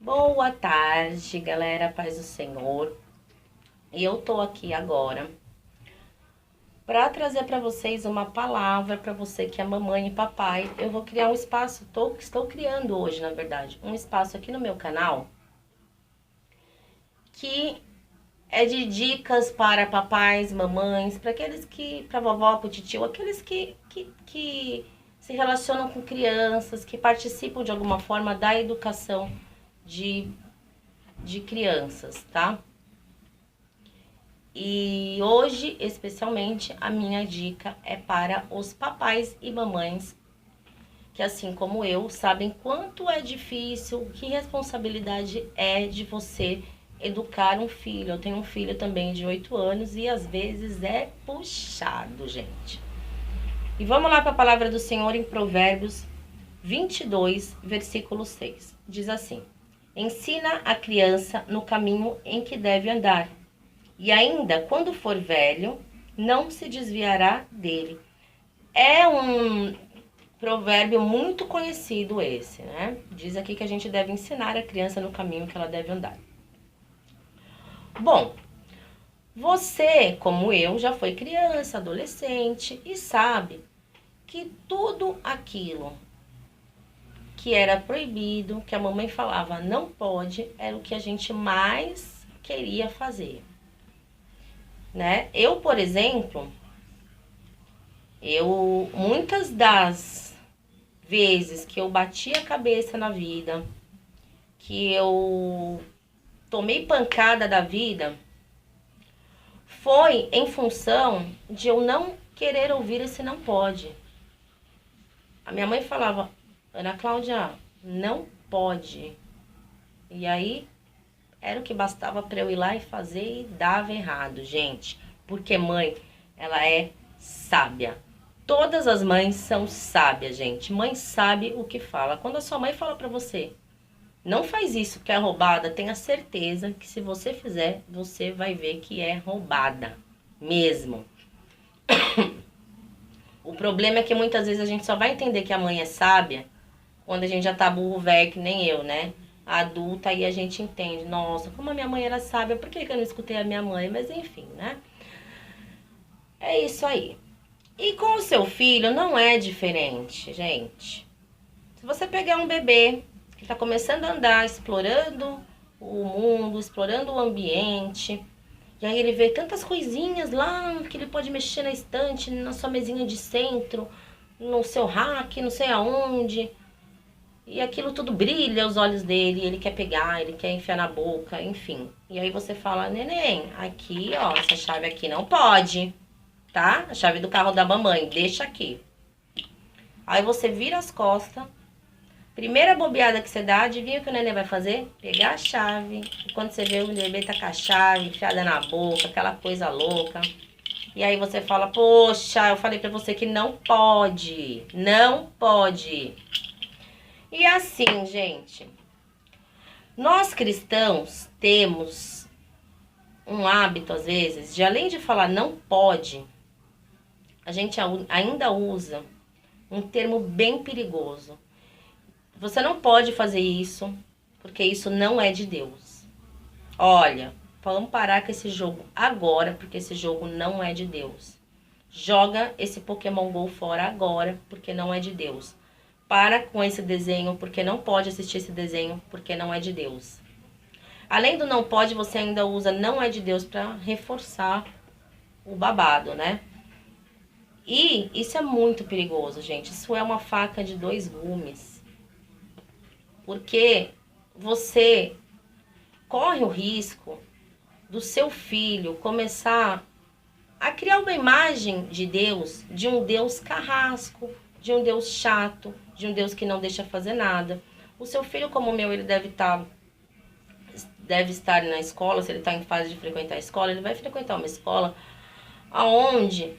Boa tarde, galera, paz do Senhor. E eu tô aqui agora para trazer para vocês uma palavra para você que é mamãe e papai. Eu vou criar um espaço, estou criando hoje, na verdade, um espaço aqui no meu canal que é de dicas para papais, mamães, para aqueles que, para vovó, para o titio, aqueles que se relacionam com crianças, que participam de alguma forma da educação de crianças, tá? E hoje, especialmente, a minha dica é para os papais e mamães que, assim como eu, sabem quanto é difícil, que responsabilidade é de você educar um filho. Eu tenho um filho também de 8 anos e às vezes é puxado, gente. E vamos lá para a palavra do Senhor em Provérbios 22, versículo 6. Diz assim: ensina a criança no caminho em que deve andar, e ainda quando for velho, não se desviará dele. É um provérbio muito conhecido esse, né? Diz aqui que a gente deve ensinar a criança no caminho que ela deve andar. Bom, você, como eu, já foi criança, adolescente e sabe que tudo aquilo que era proibido, que a mamãe falava não pode, era o que a gente mais queria fazer, né? Eu, por exemplo, muitas das vezes que eu bati a cabeça na vida, que eu tomei pancada da vida, foi em função de eu não querer ouvir esse não pode. A minha mãe falava: Ana Cláudia, não pode. E aí era o que bastava para eu ir lá e fazer e dava errado, gente. Porque mãe, ela é sábia. Todas as mães são sábias, gente. Mãe sabe o que fala. Quando a sua mãe fala pra você: não faz isso que é roubada, tenha certeza que se você fizer, você vai ver que é roubada mesmo. O problema é que muitas vezes a gente só vai entender que a mãe é sábia quando a gente já tá burro velho, que nem eu, né? Adulta, aí a gente entende. Nossa, como a minha mãe era sábia, por que eu não escutei a minha mãe? Mas enfim, né? É isso aí. E com o seu filho não é diferente, gente. Se você pegar um bebê que tá começando a andar, explorando o mundo, explorando o ambiente, e aí ele vê tantas coisinhas lá que ele pode mexer na estante, na sua mesinha de centro, no seu rack, não sei aonde. E aquilo tudo brilha aos olhos dele, ele quer pegar, ele quer enfiar na boca, enfim. E aí você fala: neném, aqui, ó, essa chave aqui não pode, tá? A chave do carro da mamãe, deixa aqui. Aí você vira as costas. Primeira bobeada que você dá, adivinha o que o neném vai fazer? Pegar a chave. E quando você vê, o bebê tá com a chave enfiada na boca, aquela coisa louca. E aí você fala: poxa, eu falei pra você que não pode. Não pode. E assim, gente, nós cristãos temos um hábito, às vezes, de além de falar não pode, a gente ainda usa um termo bem perigoso. Você não pode fazer isso, porque isso não é de Deus. Olha, vamos parar com esse jogo agora, porque esse jogo não é de Deus. Joga esse Pokémon GO fora agora, porque não é de Deus. Para com esse desenho, porque não pode assistir esse desenho, porque não é de Deus. Além do não pode, você ainda usa não é de Deus para reforçar o babado, né? E isso é muito perigoso, gente. Isso é uma faca de dois gumes. Porque você corre o risco do seu filho começar a criar uma imagem de Deus, de um Deus carrasco, de um Deus chato, de um Deus que não deixa fazer nada. O seu filho, como o meu, ele deve estar na escola, se ele está em fase de frequentar a escola, ele vai frequentar uma escola onde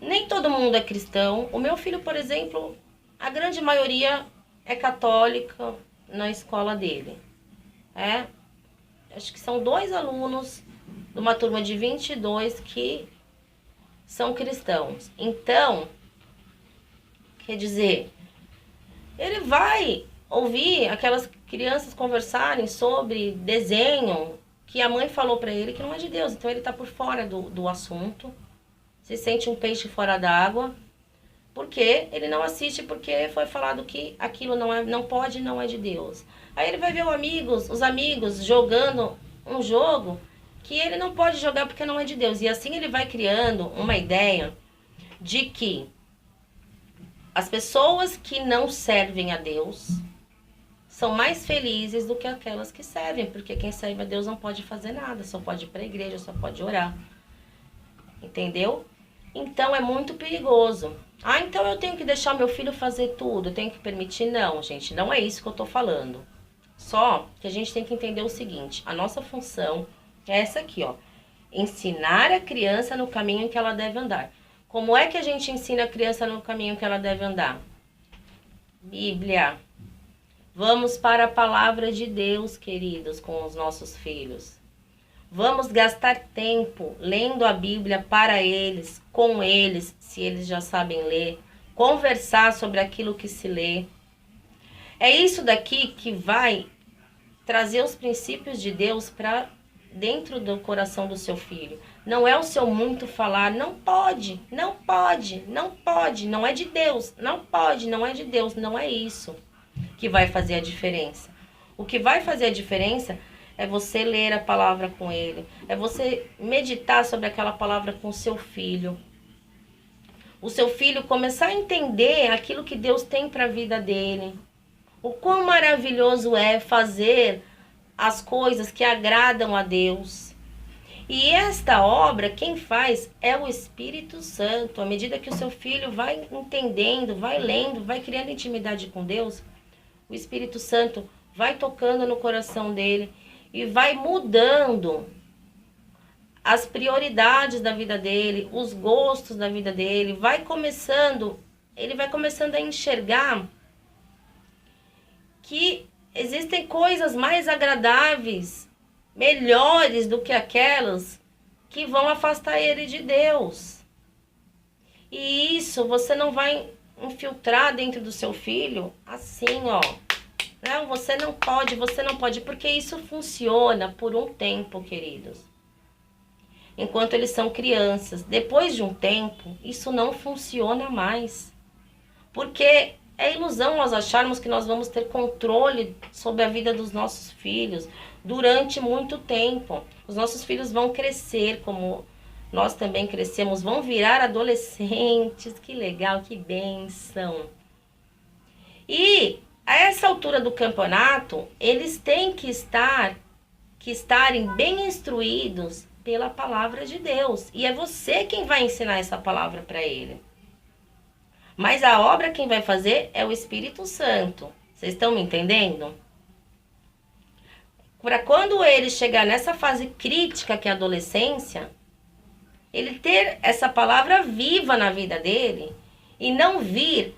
nem todo mundo é cristão. O meu filho, por exemplo, a grande maioria é católica na escola dele. Acho que são 2 alunos de uma turma de 22 que são cristãos. Então, quer dizer, ele vai ouvir crianças conversarem sobre desenho que a mãe falou para ele que não é de Deus. Então ele tá por fora do assunto, se sente um peixe fora d'água, porque ele não assiste, porque foi falado que aquilo não pode, não é de Deus. Aí ele vai ver os amigos jogando um jogo que ele não pode jogar porque não é de Deus. E assim ele vai criando uma ideia de que as pessoas que não servem a Deus são mais felizes do que aquelas que servem, porque quem serve a Deus não pode fazer nada, só pode ir para a igreja, só pode orar. Entendeu? Então é muito perigoso. Ah, então eu tenho que deixar meu filho fazer tudo, eu tenho que permitir? Não, gente, não é isso que eu tô falando. Só que a gente tem que entender o seguinte, a nossa função é essa aqui, ó. Ensinar a criança no caminho em que ela deve andar. Como é que a gente ensina a criança no caminho que ela deve andar? Bíblia. Vamos para a palavra de Deus, queridos, com os nossos filhos. Vamos gastar tempo lendo a Bíblia para eles, com eles, se eles já sabem ler. Conversar sobre aquilo que se lê. É isso daqui que vai trazer os princípios de Deus para dentro do coração do seu filho. Não é o seu muito falar, não pode, não pode, não pode, não é de Deus, não pode, não é de Deus, não é isso que vai fazer a diferença. O que vai fazer a diferença é você ler a palavra com ele, é você meditar sobre aquela palavra com o seu filho. O seu filho começar a entender aquilo que Deus tem para a vida dele. O quão maravilhoso é fazer as coisas que agradam a Deus. E esta obra, quem faz é o Espírito Santo. À medida que o seu filho vai entendendo, vai lendo, vai criando intimidade com Deus, o Espírito Santo vai tocando no coração dele e vai mudando as prioridades da vida dele, os gostos da vida dele, ele vai começando a enxergar que existem coisas mais agradáveis, melhores do que aquelas que vão afastar ele de Deus. E isso você não vai infiltrar dentro do seu filho assim, ó. Não, você não pode, porque isso funciona por um tempo, queridos. Enquanto eles são crianças. Depois de um tempo, isso não funciona mais. Porque é ilusão nós acharmos que nós vamos ter controle sobre a vida dos nossos filhos durante muito tempo. Os nossos filhos vão crescer como nós também crescemos, vão virar adolescentes. Que legal, que bênção. E a essa altura do campeonato, eles têm que estarem bem instruídos pela palavra de Deus. E é você quem vai ensinar essa palavra para ele. Mas a obra quem vai fazer é o Espírito Santo. Vocês estão me entendendo? Para quando ele chegar nessa fase crítica que é a adolescência, ele ter essa palavra viva na vida dele e não vir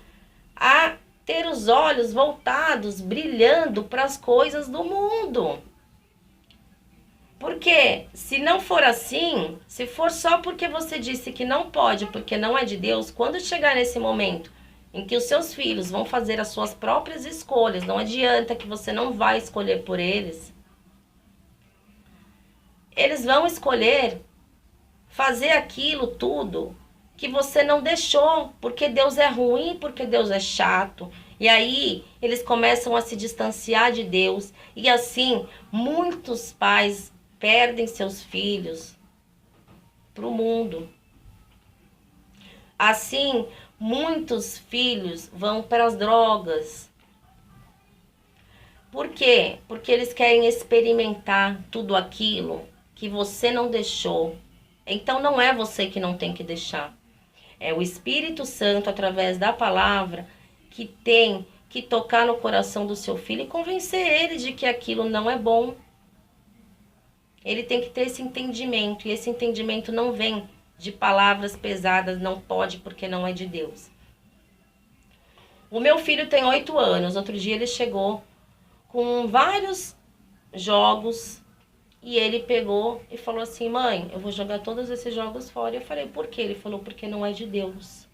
a ter os olhos voltados, brilhando para as coisas do mundo. Porque se não for assim, se for só porque você disse que não pode, porque não é de Deus, quando chegar nesse momento em que os seus filhos vão fazer as suas próprias escolhas, não adianta que você não vai escolher por eles. Eles vão escolher fazer aquilo tudo que você não deixou, porque Deus é ruim, porque Deus é chato. E aí eles começam a se distanciar de Deus. E assim, muitos pais perdem seus filhos para o mundo. Assim, muitos filhos vão para as drogas. Por quê? Porque eles querem experimentar tudo aquilo que você não deixou. Então não é você que não tem que deixar. É o Espírito Santo, através da palavra, que tem que tocar no coração do seu filho e convencer ele de que aquilo não é bom. Ele tem que ter esse entendimento. E esse entendimento não vem de palavras pesadas, não pode porque não é de Deus. O meu filho tem 8 anos. Outro dia ele chegou com vários jogos e ele pegou e falou assim: mãe, eu vou jogar todos esses jogos fora. Eu falei: por quê? Ele falou: porque não é de Deus.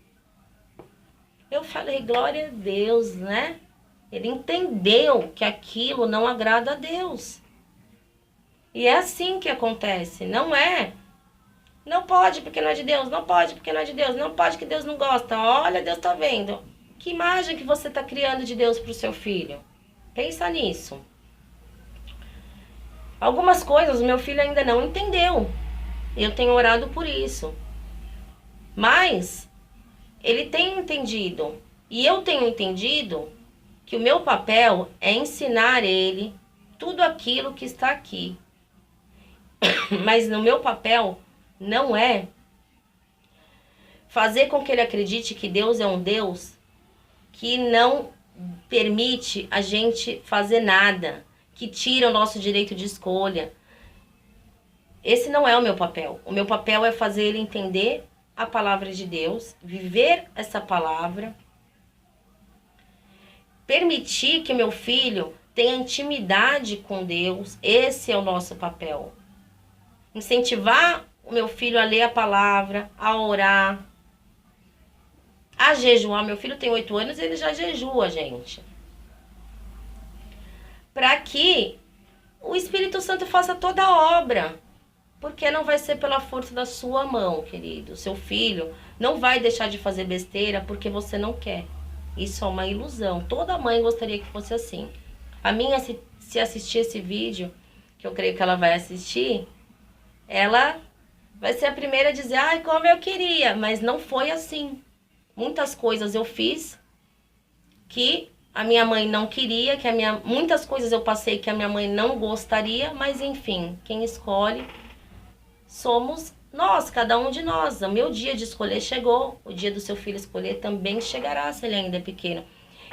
Eu falei: glória a Deus, né? Ele entendeu que aquilo não agrada a Deus. E é assim que acontece, não é? Não pode porque não é de Deus, não pode porque não é de Deus, não pode que Deus não gosta. Olha, Deus tá vendo. Que imagem que você tá criando de Deus pro seu filho? Pensa nisso. Algumas coisas o meu filho ainda não entendeu. Eu tenho orado por isso. Mas ele tem entendido. E eu tenho entendido que o meu papel é ensinar ele tudo aquilo que está aqui. Mas no meu papel não é fazer com que ele acredite que Deus é um Deus que não permite a gente fazer nada, que tira o nosso direito de escolha. Esse não é o meu papel. O meu papel é fazer ele entender a palavra de Deus, viver essa palavra, permitir que meu filho tenha intimidade com Deus. Esse é o nosso papel. Incentivar o meu filho a ler a palavra, a orar, a jejuar. Meu filho tem 8 anos e ele já jejua, gente. Para que o Espírito Santo faça toda a obra. Porque não vai ser pela força da sua mão, querido. Seu filho não vai deixar de fazer besteira porque você não quer. Isso é uma ilusão. Toda mãe gostaria que fosse assim. A minha, se assistir esse vídeo, que eu creio que ela vai assistir, ela vai ser a primeira a dizer, ai, como eu queria. Mas não foi assim. Muitas coisas eu fiz que a minha mãe não queria, muitas coisas eu passei que a minha mãe não gostaria, mas enfim, quem escolhe somos nós, cada um de nós. O meu dia de escolher chegou, o dia do seu filho escolher também chegará, se ele ainda é pequeno.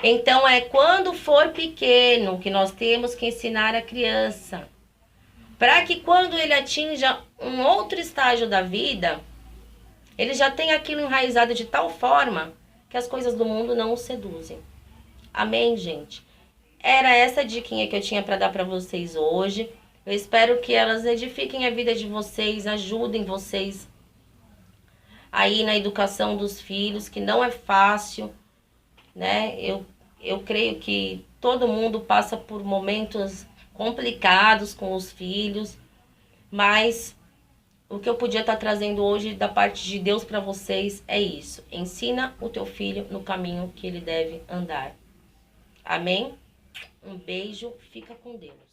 Então é quando for pequeno que nós temos que ensinar a criança, para que quando ele atinja um outro estágio da vida, ele já tenha aquilo enraizado de tal forma que as coisas do mundo não o seduzem. Amém, gente? Era essa diquinha que eu tinha para dar para vocês hoje. Eu espero que elas edifiquem a vida de vocês, ajudem vocês aí na educação dos filhos, que não é fácil, né? Eu creio que todo mundo passa por momentos complicados com os filhos, mas o que eu podia estar trazendo hoje da parte de Deus para vocês é isso. Ensina o teu filho no caminho que ele deve andar. Amém? Um beijo, fica com Deus.